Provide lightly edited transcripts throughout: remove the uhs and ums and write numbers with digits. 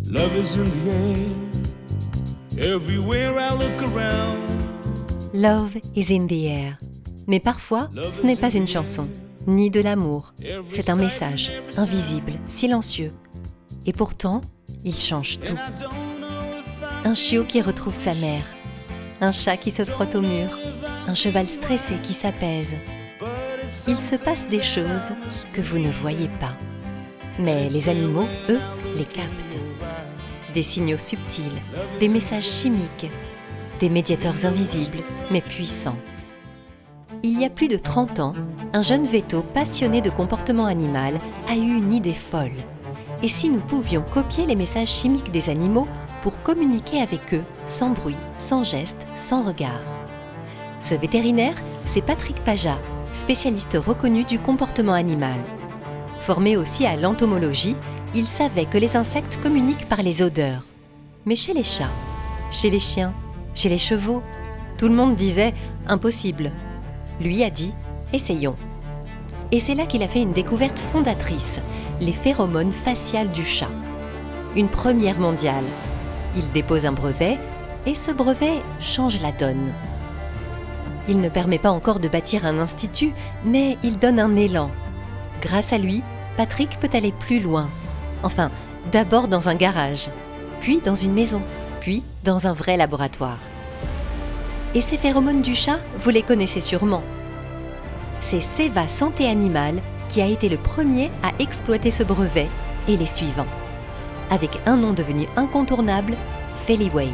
Love is in the air. Everywhere I look around. Love is in the air. Mais parfois, ce n'est pas une chanson, ni de l'amour. C'est un message, invisible, silencieux. Et pourtant, il change tout. Un chiot qui retrouve sa mère. Un chat qui se frotte au mur. Un cheval stressé qui s'apaise. Il se passe des choses que vous ne voyez pas. Mais les animaux, eux, les captent. Des signaux subtils, des messages chimiques, des médiateurs invisibles, mais puissants. Il y a plus de 30 ans, un jeune véto passionné de comportement animal a eu une idée folle. Et si nous pouvions copier les messages chimiques des animaux pour communiquer avec eux, sans bruit, sans geste, sans regard? Ce vétérinaire, c'est Patrick Pajat, spécialiste reconnu du comportement animal. Formé aussi à l'entomologie, il savait que les insectes communiquent par les odeurs. Mais chez les chats, chez les chiens, chez les chevaux, tout le monde disait « impossible ». Lui a dit « essayons ». Et c'est là qu'il a fait une découverte fondatrice, les phéromones faciales du chat. Une première mondiale. Il dépose un brevet et ce brevet change la donne. Il ne permet pas encore de bâtir un institut, mais il donne un élan. Grâce à lui, Patrick peut aller plus loin. Enfin, d'abord dans un garage, puis dans une maison, puis dans un vrai laboratoire. Et ces phéromones du chat, vous les connaissez sûrement. C'est Ceva Santé Animale qui a été le premier à exploiter ce brevet et les suivants. Avec un nom devenu incontournable, Feliway.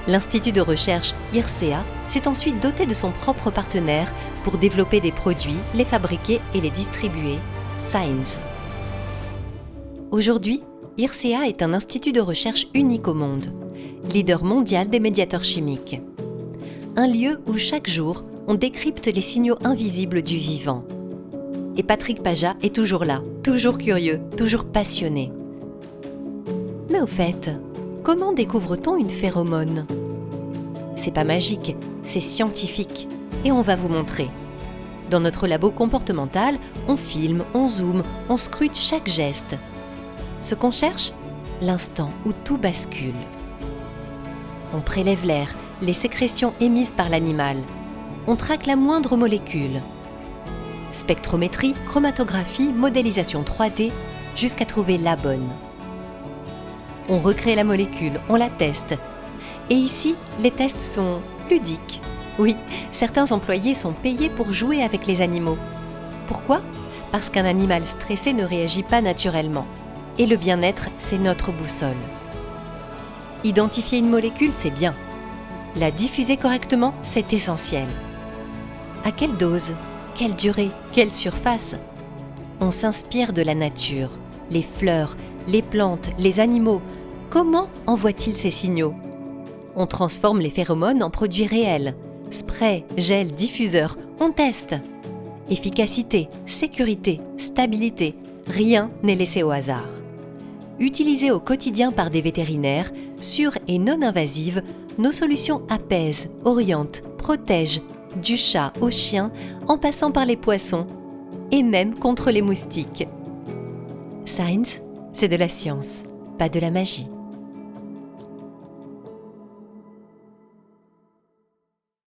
L'Institut de recherche IRCEA s'est ensuite doté de son propre partenaire pour développer des produits, les fabriquer et les distribuer, Science. Aujourd'hui, IRCEA est un institut de recherche unique au monde, leader mondial des médiateurs chimiques. Un lieu où chaque jour, on décrypte les signaux invisibles du vivant. Et Patrick Pajat est toujours là, toujours curieux, toujours passionné. Mais au fait, comment découvre-t-on une phéromone? C'est pas magique, c'est scientifique. Et on va vous montrer. Dans notre labo comportemental, on filme, on zoome, on scrute chaque geste. Ce qu'on cherche, l'instant où tout bascule. On prélève l'air, les sécrétions émises par l'animal. On traque la moindre molécule. Spectrométrie, chromatographie, modélisation 3D, jusqu'à trouver la bonne. On recrée la molécule, on la teste. Et ici, les tests sont ludiques. Oui, certains employés sont payés pour jouer avec les animaux. Pourquoi ? Parce qu'un animal stressé ne réagit pas naturellement. Et le bien-être, c'est notre boussole. Identifier une molécule, c'est bien. La diffuser correctement, c'est essentiel. À quelle dose ? Quelle durée ? Quelle surface ? On s'inspire de la nature, les fleurs, les plantes, les animaux. Comment envoient-ils ces signaux ? On transforme les phéromones en produits réels. Spray, gel, diffuseur, on teste. Efficacité, sécurité, stabilité, rien n'est laissé au hasard. Utilisées au quotidien par des vétérinaires, sûres et non invasives, nos solutions apaisent, orientent, protègent, du chat au chien, en passant par les poissons, et même contre les moustiques. Science, c'est de la science, pas de la magie.